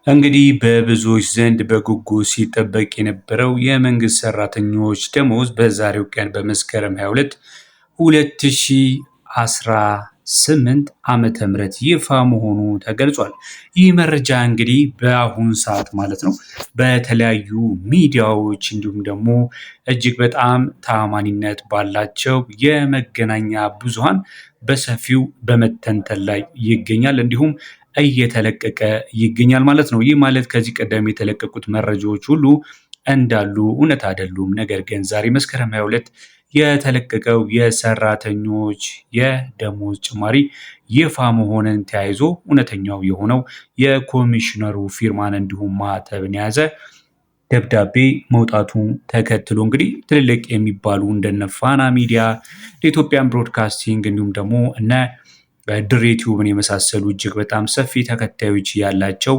እንግዲህ በብዙዎች ዘንድ በጉጉት ሲጠበቅ የነበረው የመንግስት ሰራተኞች ደሞዝ በዛሬው ቀን በመስከረም 22 2018 ዓመተ ምህረት ይፋ መሆኑ ተገልጿል። ይህ መረጃ እንግዲህ በአሁን ሰዓት ማለት ነው በተለያዩ ሚዲያዎች እንዲሁም ደግሞ እጅግ በጣም ታማኒነት ባላቸው የመገናኛ ብዙሃን በሰፊው በመተንተን ላይ ይገኛል። እንዲሁም እየተለቀቀ ይገኛል ማለት ነው። ይህ ማለት ከዚህ ቀደም የተለቀቁት መረጃዎች ሁሉ እንዳሉ እውነት አይደሉም። ነገር ግን ዛሬ መስከረም 22 የተለቀቀው የሰራተኞች የደሞዝ ጭማሪ ይፋ መሆንን ተያይዞ እውነተኛው የሆነው የኮሚሽነሩ ፊርማን እንዲሁም ማህተብን የያዘ ደብዳቤ መውጣቱን ተከትሎ እንግዲህ ትልልቅ የሚባሉ እንደነ ፋና ሚዲያ፣ ኢትዮጵያን ብሮድካስቲንግ እንዲሁም ደግሞ እነ ድሬ ቲዩብን የመሳሰሉ እጅግ በጣም ሰፊ ተከታዮች ያላቸው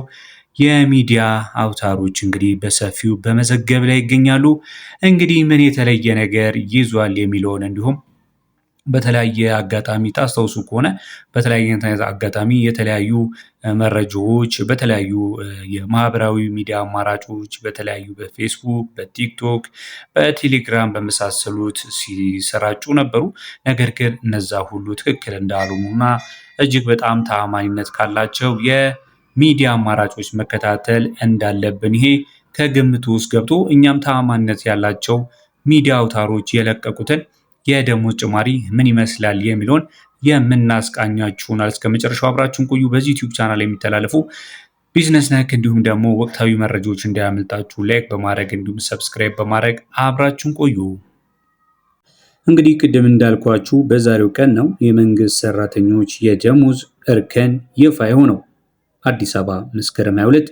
የሚዲያ አውታሮች እንግዲህ በሰፊው በመዘገብ ላይ ይገኛሉ። እንግዲህ ምን የተለየ ነገር ይዟል የሚለውን እንዲሁም በተለያየ አጋጣሚ ታስታውሱ ከሆነ በተለያየ አጋጣሚ የተለያዩ መረጃዎች በተለያዩ የማህበራዊ ሚዲያ አማራጮች በተለያዩ በፌስቡክ፣ በቲክቶክ፣ በቴሌግራም በመሳሰሉት ሲሰራጩ ነበሩ። ነገር ግን እነዛ ሁሉ ትክክል እንዳልሆኑና እጅግ በጣም ተአማኒነት ካላቸው የሚዲያ አማራጮች መከታተል እንዳለብን ይሄ ከግምት ውስጥ ገብቶ እኛም ተአማኒነት ያላቸው ሚዲያ አውታሮች የለቀቁትን የደሞዝ ጭማሪ ምን ይመስላል የሚለውን የምናስቃኛችሁናል። እስከ መጨረሻው አብራችሁን ቆዩ። በዚህ ዩቲዩብ ቻናል የሚተላለፉ ቢዝነስ ነክ እንዲሁም ደግሞ ወቅታዊ መረጃዎች እንዳያመልጣችሁ ላይክ በማድረግ እንዲሁም ሰብስክራይብ በማድረግ አብራችሁን ቆዩ። እንግዲህ ቅድም እንዳልኳችሁ በዛሬው ቀን ነው የመንግስት ሰራተኞች የደሞዝ እርከን ይፋ የሆነው። አዲስ አበባ መስከረም 22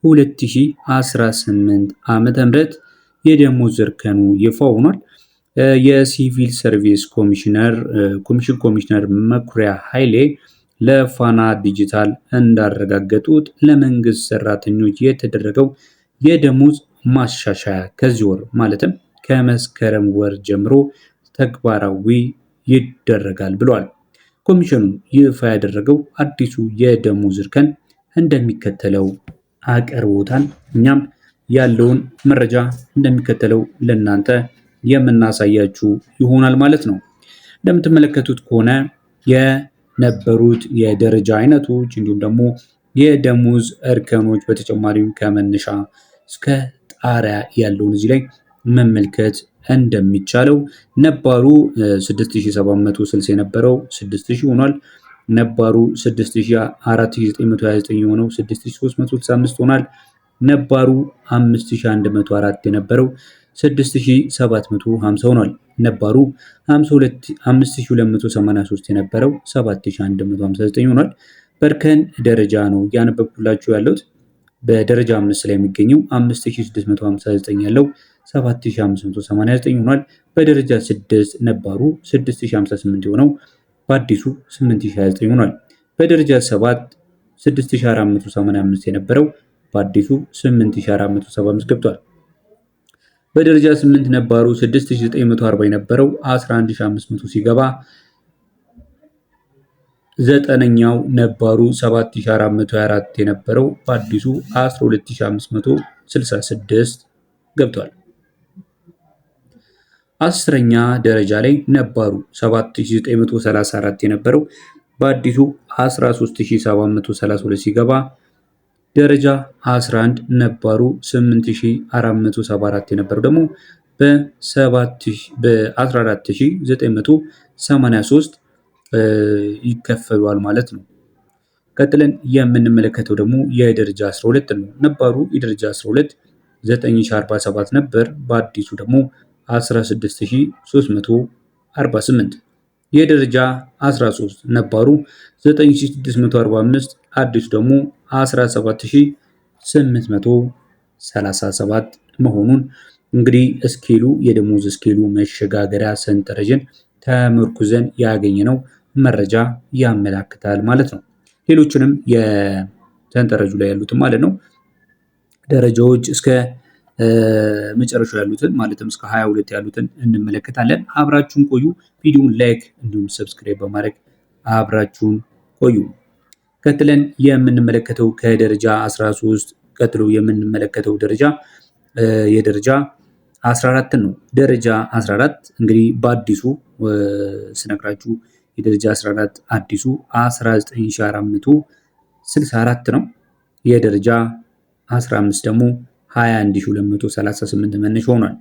2018 ዓመተ ምህረት የደሞዝ እርከኑ ይፋ ሆኗል። የሲቪል ሰርቪስ ኮሚሽነር መኩሪያ ኃይሌ ለፋና ዲጂታል እንዳረጋገጡት ለመንግስት ሰራተኞች የተደረገው የደሞዝ ማሻሻያ ከዚህ ወር ማለትም ከመስከረም ወር ጀምሮ ተግባራዊ ይደረጋል ብለዋል። ኮሚሽኑ ይፋ ያደረገው አዲሱ የደሞዝ እርከን እንደሚከተለው አቀርቦታል። እኛም ያለውን መረጃ እንደሚከተለው ለእናንተ የምናሳያችሁ ይሆናል ማለት ነው። እንደምትመለከቱት ከሆነ የነበሩት የደረጃ አይነቶች እንዲሁም ደግሞ የደሞዝ እርከኖች በተጨማሪም ከመነሻ እስከ ጣሪያ ያለውን እዚህ ላይ መመልከት እንደሚቻለው ነባሩ 6760 የነበረው 6000 ሆኗል። ነባሩ 642929 የሆነው 6365 ሆኗል። ነባሩ 5104 የነበረው 6750 ሆኗል። ነባሩ 5283 የነበረው 7159 ሆኗል። በእርከን ደረጃ ነው ያነበብኩላችሁ ያለሁት። በደረጃ 5 ላይ የሚገኘው 5659 ያለው 7589 ሆኗል። በደረጃ 6 ነባሩ 6058 የሆነው በአዲሱ 8029 ሆኗል። በደረጃ 7 6485 የነበረው በአዲሱ 8475 ገብቷል። በደረጃ 8 ነባሩ 6940 የነበረው 11500 ሲገባ ዘጠነኛው ነባሩ 7424 የነበረው በአዲሱ 12566 ገብቷል። አስረኛ ደረጃ ላይ ነባሩ 7934 የነበረው በአዲሱ 13732 ሲገባ ደረጃ 11 ነባሩ 8474 የነበረው ደግሞ በ14983 ይከፈሏል ማለት ነው። ቀጥለን የምንመለከተው ደግሞ የደረጃ 12 ነው። ነባሩ የደረጃ 12 9047 ነበር። በአዲሱ ደግሞ 16348። የደረጃ 13 ነባሩ 9645 አዲሱ ደግሞ 17837 መሆኑን እንግዲህ እስኬሉ የደሞዝ እስኬሉ መሸጋገሪያ ሰንጠረዥን ተመርኩዘን ያገኘነው መረጃ ያመላክታል ማለት ነው። ሌሎችንም የሰንጠረዡ ላይ ያሉትን ማለት ነው ደረጃዎች እስከ መጨረሻው ያሉትን ማለትም እስከ 22 ያሉትን እንመለከታለን። አብራችሁን ቆዩ። ቪዲዮውን ላይክ እንዲሁም ሰብስክራይብ በማድረግ አብራችሁን ቆዩ። ቀጥለን የምንመለከተው ከደረጃ 13 ቀጥሎ የምንመለከተው ደረጃ የደረጃ 14 ነው። ደረጃ 14 እንግዲህ በአዲሱ ስነግራችሁ የደረጃ 14 አዲሱ 19464 ነው። የደረጃ 15 ደግሞ 21238 መነሻ ሆኗል።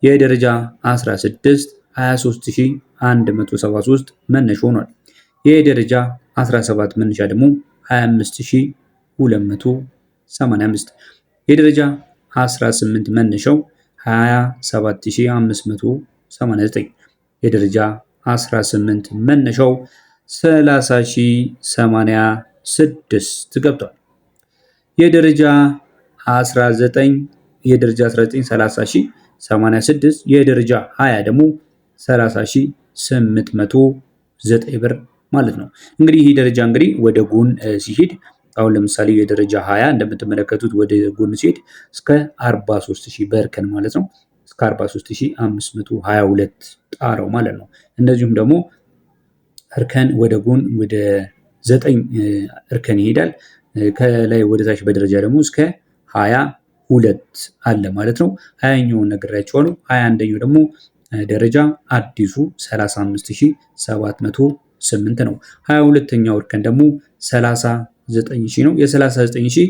የደረጃ 16 23173 መነሻ ሆኗል። የደረጃ 17 መነሻ ደግሞ 25285። የደረጃ 18 መነሻው 27589። የደረጃ 18 መነሻው 30086 ገብቷል። የደረጃ 19 30086 የደረጃ 20 ደግሞ 30809 ብር ማለት ነው። እንግዲህ ይህ ደረጃ እንግዲህ ወደ ጎን ሲሄድ አሁን ለምሳሌ የደረጃ 20 እንደምትመለከቱት ወደ ጎን ሲሄድ እስከ 43000 በርከን ማለት ነው። እስከ 43522 ጣራው ማለት ነው። እንደዚሁም ደግሞ እርከን ወደ ጎን ወደ 9 እርከን ይሄዳል። ከላይ ወደ ታች በደረጃ ደግሞ እስከ 22 አለ ማለት ነው። 20ኛውን ነግሬያቸዋለሁ። 21ኛው ደግሞ ደረጃ አዲሱ 35708 ነው። 22ኛው እርከን ደግሞ 39000 ነው። የ39000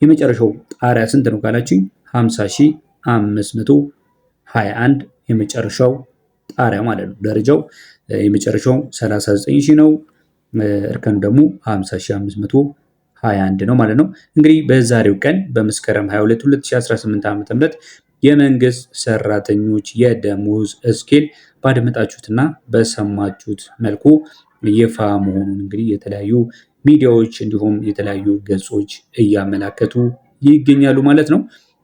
የመጨረሻው ጣሪያ ስንት ነው ካላችኝ 50521 የመጨረሻው ጣሪያ ማለት ነው። ደረጃው የመጨረሻው 39000 ነው። እርከኑ ደግሞ 50521 ነው ማለት ነው። እንግዲህ በዛሬው ቀን በመስከረም 22 2018 ዓ.ም የመንግስት ሰራተኞች የደሞዝ ስኬል ባደመጣችሁትና በሰማችሁት መልኩ ይፋ መሆኑን እንግዲህ የተለያዩ ሚዲያዎች እንዲሁም የተለያዩ ገጾች እያመላከቱ ይገኛሉ ማለት ነው።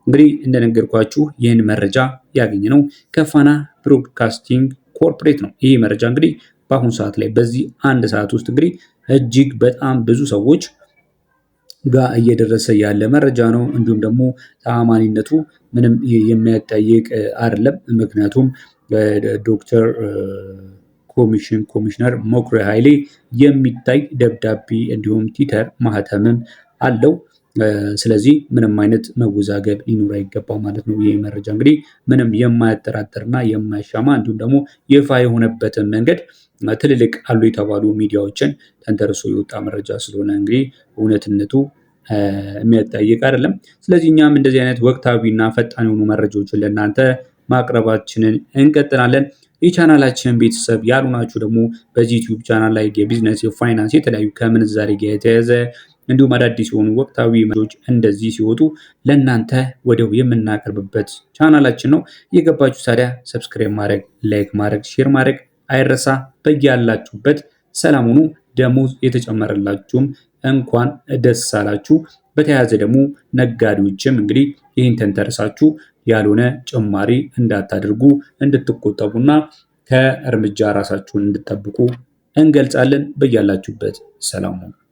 እንግዲህ እንደነገርኳችሁ ይህን መረጃ ያገኘነው ከፋና ብሮድካስቲንግ ኮርፖሬት ነው። ይህ መረጃ እንግዲህ በአሁኑ ሰዓት ላይ በዚህ አንድ ሰዓት ውስጥ እንግዲህ እጅግ በጣም ብዙ ሰዎች ጋር እየደረሰ ያለ መረጃ ነው። እንዲሁም ደግሞ ተአማኒነቱ ምንም የሚያጠይቅ አይደለም። ምክንያቱም ዶክተር ኮሚሽነር መኩሪያ ኃይሌ የሚታይ ደብዳቤ እንዲሁም ቲተር ማህተምም አለው። ስለዚህ ምንም አይነት መወዛገብ ሊኖር አይገባም ማለት ነው። ይህ መረጃ እንግዲህ ምንም የማያጠራጥርና የማያሻማ እንዲሁም ደግሞ ይፋ የሆነበትን መንገድ ትልልቅ አሉ የተባሉ ሚዲያዎችን ተንተርሶ የወጣ መረጃ ስለሆነ እንግዲህ እውነትነቱ የሚያጠያይቅ አይደለም። ስለዚህ እኛም እንደዚህ አይነት ወቅታዊና ፈጣን የሆኑ መረጃዎችን ለእናንተ ማቅረባችንን እንቀጥላለን። የቻናላችን ቤተሰብ ያልሆናችሁ ደግሞ በዚህ ዩቲዩብ ቻናል ላይ የቢዝነስ፣ የፋይናንስ፣ የተለያዩ ከምንዛሬ ጋር የተያያዘ እንዲሁም አዳዲስ የሆኑ ወቅታዊ መረጃዎች እንደዚህ ሲወጡ ለእናንተ ወዲያው የምናቀርብበት ቻናላችን ነው። እየገባችሁ ታዲያ ሰብስክራይብ ማድረግ፣ ላይክ ማድረግ፣ ሼር ማድረግ አይረሳ። በያላችሁበት ሰላም ሁኑ። ደሞዝ የተጨመረላችሁም እንኳን ደስ አላችሁ። በተያያዘ ደግሞ ነጋዴዎችም እንግዲህ ይህን ተንተርሳችሁ ያልሆነ ጭማሪ እንዳታደርጉ እንድትቆጠቡና ከእርምጃ ራሳችሁን እንድትጠብቁ እንገልጻለን። በያላችሁበት ሰላም ሁኑ።